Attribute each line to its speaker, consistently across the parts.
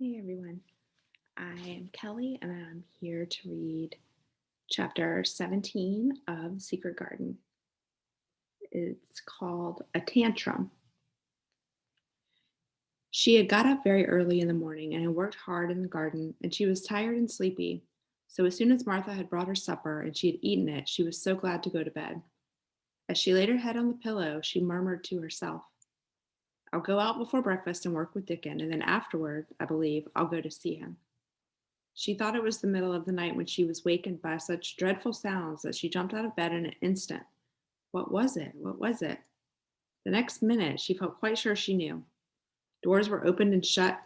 Speaker 1: Hey everyone, I am Kelly and I'm here to read chapter 17 of The Secret Garden. It's called A Tantrum. She had got up very early in the morning and had worked hard in the garden, and she was tired and sleepy. So as soon as Martha had brought her supper and she had eaten it, she was so glad to go to bed. As she laid her head on the pillow, she murmured to herself, I'll go out before breakfast and work with Dickon, and then afterward, I believe, I'll go to see him. She thought it was the middle of the night when she was wakened by such dreadful sounds that she jumped out of bed in an instant. What was it? What was it? The next minute, she felt quite sure she knew. Doors were opened and shut,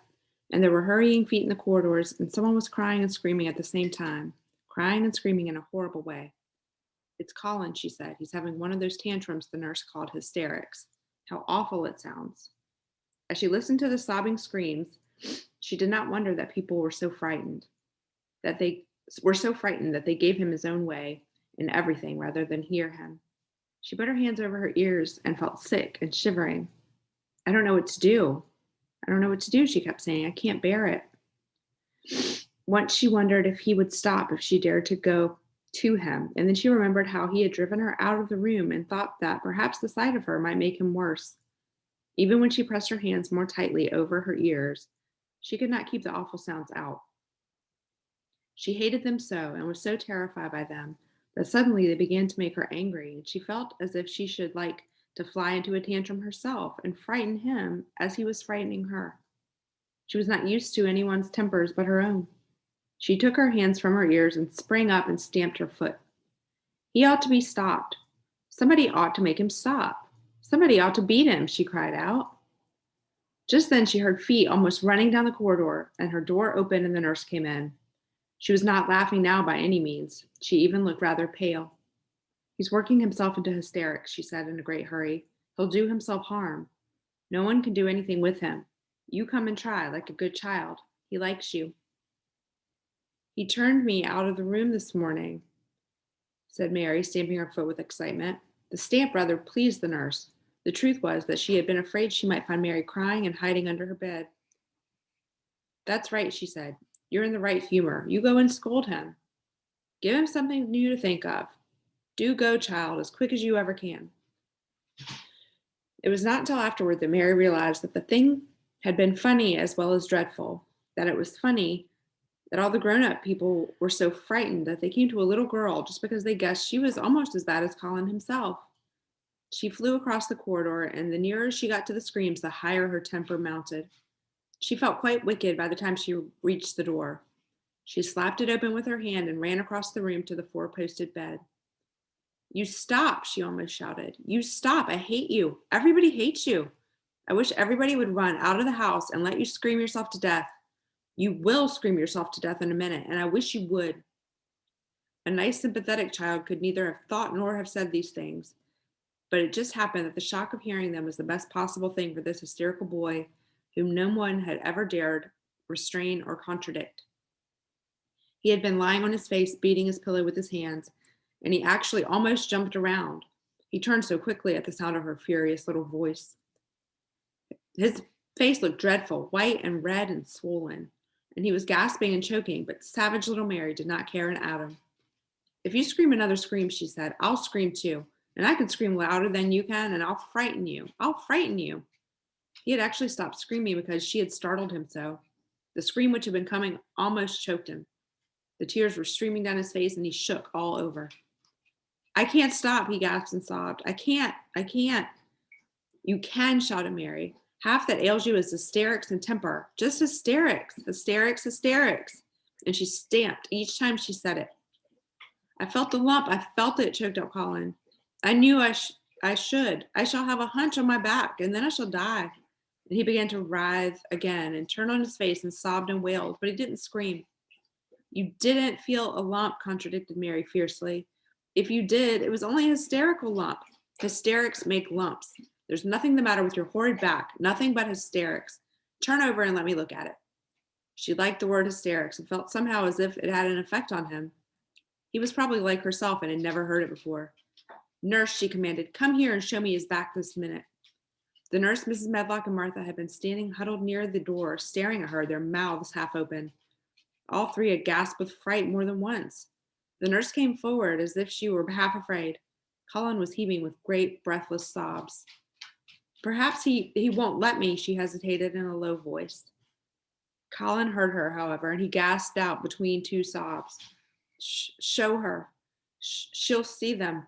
Speaker 1: and there were hurrying feet in the corridors, and someone was crying and screaming at the same time, crying and screaming in a horrible way. It's Colin, she said. He's having one of those tantrums the nurse called hysterics. How awful it sounds. As she listened to the sobbing screams, she did not wonder that people were so frightened. That they were so frightened that they gave him his own way in everything rather than hear him. She put her hands over her ears and felt sick and shivering. I don't know what to do. I don't know what to do, she kept saying. I can't bear it. Once she wondered if he would stop if she dared to go to him, and then she remembered how he had driven her out of the room and thought that perhaps the sight of her might make him worse. Even when she pressed her hands more tightly over her ears, she could not keep the awful sounds out. She hated them so and was so terrified by them that suddenly they began to make her angry, and she felt as if she should like to fly into a tantrum herself and frighten him as he was frightening her. She was not used to anyone's tempers but her own. She took her hands from her ears and sprang up and stamped her foot. He ought to be stopped. Somebody ought to make him stop. Somebody ought to beat him, she cried out. Just then she heard feet almost running down the corridor, and her door opened and the nurse came in. She was not laughing now by any means. She even looked rather pale. He's working himself into hysterics, she said in a great hurry. He'll do himself harm. No one can do anything with him. You come and try, like a good child. He likes you. He turned me out of the room this morning, said Mary, stamping her foot with excitement. The stamp rather pleased the nurse. The truth was that she had been afraid she might find Mary crying and hiding under her bed. That's right, she said. You're in the right humor. You go and scold him. Give him something new to think of. Do go, child, as quick as you ever can. It was not until afterward that Mary realized that the thing had been funny as well as dreadful, that it was funny that all the grown-up people were so frightened that they came to a little girl just because they guessed she was almost as bad as Colin himself. She flew across the corridor, and the nearer she got to the screams, the higher her temper mounted. She felt quite wicked by the time she reached the door. She slapped it open with her hand and ran across the room to the four-posted bed. You stop, she almost shouted. You stop. I hate you. Everybody hates you. I wish everybody would run out of the house and let you scream yourself to death. You will scream yourself to death in a minute, and I wish you would. A nice, sympathetic child could neither have thought nor have said these things, but it just happened that the shock of hearing them was the best possible thing for this hysterical boy whom no one had ever dared restrain or contradict. He had been lying on his face, beating his pillow with his hands, and he actually almost jumped around. He turned so quickly at the sound of her furious little voice. His face looked dreadful, white and red and swollen, and he was gasping and choking, but savage little Mary did not care an atom. If you scream another scream, she said, I'll scream too, and I can scream louder than you can, and I'll frighten you. I'll frighten you. He had actually stopped screaming because she had startled him so. The scream which had been coming almost choked him. The tears were streaming down his face, and he shook all over. I can't stop, he gasped and sobbed. I can't. You can, shouted Mary. Half that ails you is hysterics and temper. Just hysterics, hysterics, hysterics. And she stamped each time she said it. I felt the lump. I felt it, choked out Colin. I knew I should. I shall have a hunch on my back, and then I shall die. And he began to writhe again and turn on his face and sobbed and wailed, but he didn't scream. You didn't feel a lump, contradicted Mary fiercely. If you did, it was only a hysterical lump. Hysterics make lumps. There's nothing the matter with your horrid back, nothing but hysterics. Turn over and let me look at it. She liked the word hysterics and felt somehow as if it had an effect on him. He was probably like herself and had never heard it before. Nurse, she commanded, come here and show me his back this minute. The nurse, Mrs. Medlock, and Martha had been standing huddled near the door, staring at her, their mouths half open. All three had gasped with fright more than once. The nurse came forward as if she were half afraid. Colin was heaving with great, breathless sobs. Perhaps he won't let me, she hesitated in a low voice. Colin heard her, however, and he gasped out between two sobs. Show her. She'll see them.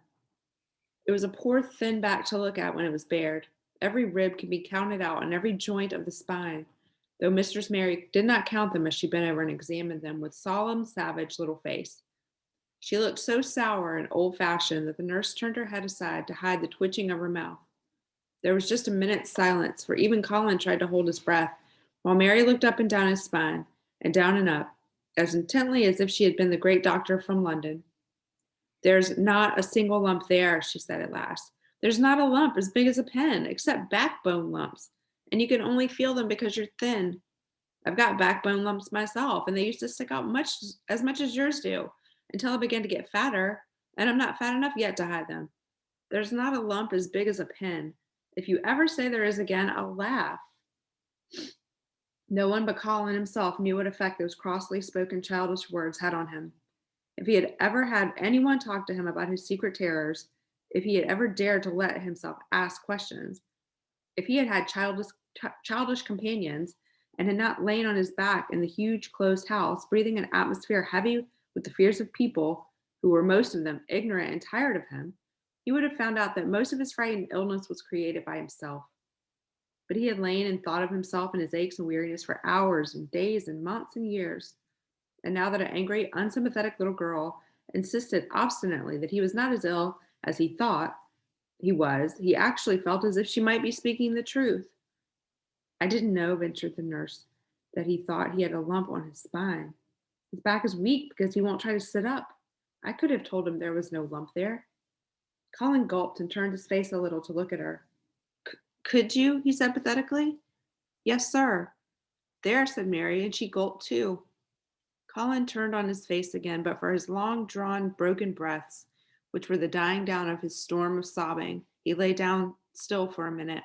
Speaker 1: It was a poor, thin back to look at when it was bared. Every rib could be counted out and every joint of the spine, though Mistress Mary did not count them as she bent over and examined them with solemn, savage little face. She looked so sour and old-fashioned that the nurse turned her head aside to hide the twitching of her mouth. There was just a minute's silence, for even Colin tried to hold his breath, while Mary looked up and down his spine, and down and up, as intently as if she had been the great doctor from London. There's not a single lump there, she said at last. There's not a lump as big as a pin, except backbone lumps, and you can only feel them because you're thin. I've got backbone lumps myself, and they used to stick out much as yours do, until I began to get fatter, and I'm not fat enough yet to hide them. There's not a lump as big as a pin. If you ever say there is again, I'll laugh. No one but Colin himself knew what effect those crossly spoken childish words had on him. If he had ever had anyone talk to him about his secret terrors, if he had ever dared to let himself ask questions, if he had had childish companions and had not lain on his back in the huge closed house, breathing an atmosphere heavy with the fears of people who were most of them ignorant and tired of him, he would have found out that most of his frightened illness was created by himself. But he had lain and thought of himself and his aches and weariness for hours and days and months and years. And now that an angry, unsympathetic little girl insisted obstinately that he was not as ill as he thought he was, he actually felt as if she might be speaking the truth. I didn't know, ventured the nurse, that he thought he had a lump on his spine. His back is weak because he won't try to sit up. I could have told him there was no lump there. Colin gulped and turned his face a little to look at her. Could you? He said pathetically. Yes, sir. There, said Mary, and she gulped too. Colin turned on his face again, but for his long-drawn, broken breaths, which were the dying down of his storm of sobbing, he lay down still for a minute,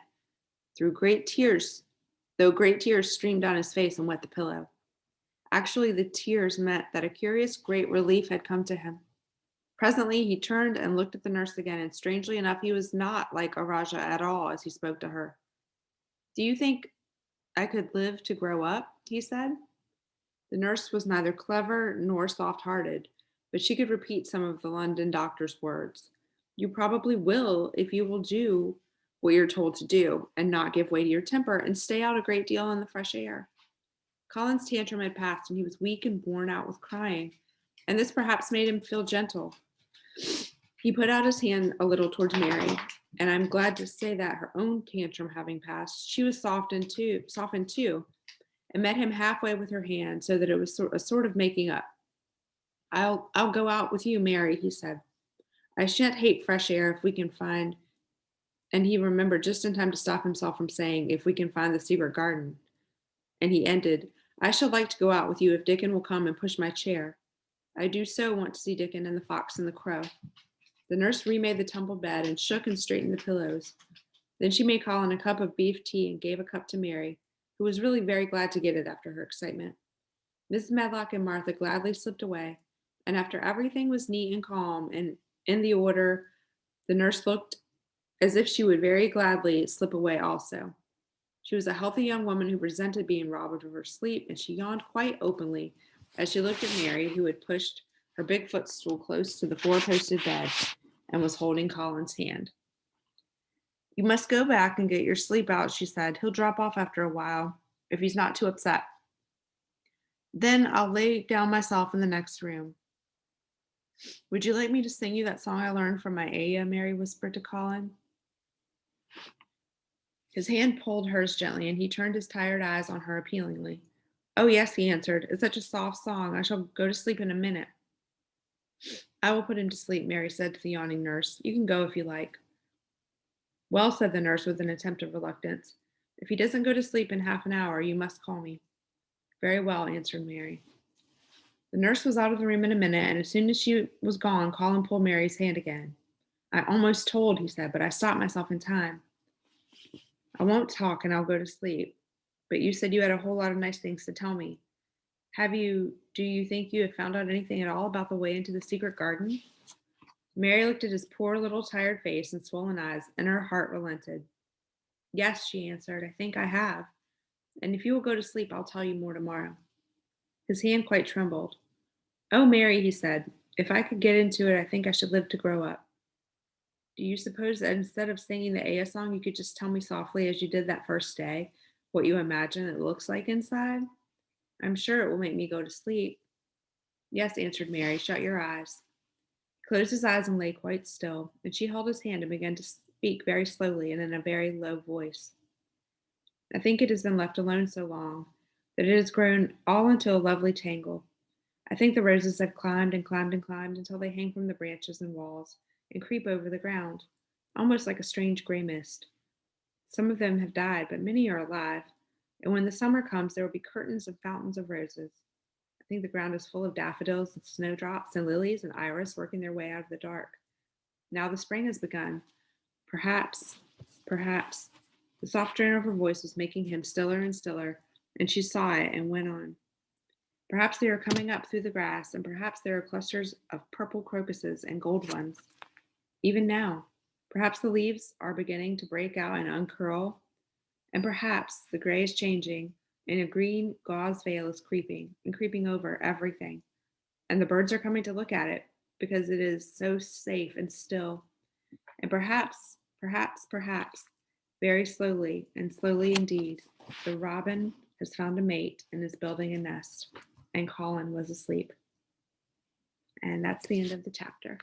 Speaker 1: though great tears streamed down his face and wet the pillow. Actually, the tears meant that a curious, great relief had come to him. Presently, he turned and looked at the nurse again, and strangely enough, he was not like a Rajah at all as he spoke to her. Do you think I could live to grow up? He said. The nurse was neither clever nor soft-hearted, but she could repeat some of the London doctor's words. You probably will if you will do what you're told to do and not give way to your temper and stay out a great deal in the fresh air. Colin's tantrum had passed and he was weak and worn out with crying, and this perhaps made him feel gentle. He put out his hand a little towards Mary, and I'm glad to say that, her own tantrum having passed, she was softened too, and met him halfway with her hand, so that it was a sort of making up. I'll go out with you, Mary, he said. I shan't hate fresh air if we can find, and he remembered just in time to stop himself from saying, if we can find the secret garden. And he ended, I shall like to go out with you if Dickon will come and push my chair. I do so want to see Dickon and the fox and the crow. The nurse remade the tumbled bed and shook and straightened the pillows. Then she made Colin a cup of beef tea and gave a cup to Mary, who was really very glad to get it after her excitement. Mrs. Medlock and Martha gladly slipped away, and after everything was neat and calm and in the order, the nurse looked as if she would very gladly slip away also. She was a healthy young woman who resented being robbed of her sleep, and she yawned quite openly as she looked at Mary, who had pushed her big footstool close to the four-posted bed and was holding Colin's hand. You must go back and get your sleep out, she said. He'll drop off after a while, if he's not too upset. Then I'll lay down myself in the next room. Would you like me to sing you that song I learned from my Aya? Mary whispered to Colin. His hand pulled hers gently, and he turned his tired eyes on her appealingly. Oh, yes, he answered. It's such a soft song. I shall go to sleep in a minute. I will put him to sleep, Mary said to the yawning nurse. You can go if you like. Well, said the nurse with an attempt of reluctance. If he doesn't go to sleep in half an hour, you must call me. Very well, answered Mary. The nurse was out of the room in a minute, and as soon as she was gone, Colin pulled Mary's hand again. I almost told, he said, but I stopped myself in time. I won't talk and I'll go to sleep. But you said you had a whole lot of nice things to tell me. Do you think you have found out anything at all about the way into the secret garden? Mary looked at his poor little tired face and swollen eyes, and her heart relented. Yes, she answered, I think I have. And if you will go to sleep, I'll tell you more tomorrow. His hand quite trembled. Oh, Mary, he said, if I could get into it, I think I should live to grow up. Do you suppose that instead of singing the Aya song, you could just tell me softly, as you did that first day, what you imagine it looks like inside? I'm sure it will make me go to sleep. Yes, answered Mary, shut your eyes. He closed his eyes and lay quite still, and she held his hand and began to speak very slowly and in a very low voice. I think it has been left alone so long that it has grown all into a lovely tangle. I think the roses have climbed and climbed and climbed until they hang from the branches and walls and creep over the ground, almost like a strange gray mist. Some of them have died, but many are alive, and when the summer comes, there will be curtains and fountains of roses. I think the ground is full of daffodils and snowdrops and lilies and iris working their way out of the dark. Now the spring has begun. Perhaps, perhaps. The soft drone of her voice was making him stiller and stiller, and she saw it and went on. Perhaps they are coming up through the grass, and perhaps there are clusters of purple crocuses and gold ones. Even now, perhaps the leaves are beginning to break out and uncurl, and perhaps the gray is changing, and a green gauze veil is creeping and creeping over everything. And the birds are coming to look at it because it is so safe and still. And perhaps, very slowly, and slowly indeed, the robin has found a mate and is building a nest. And Colin was asleep. And that's the end of the chapter.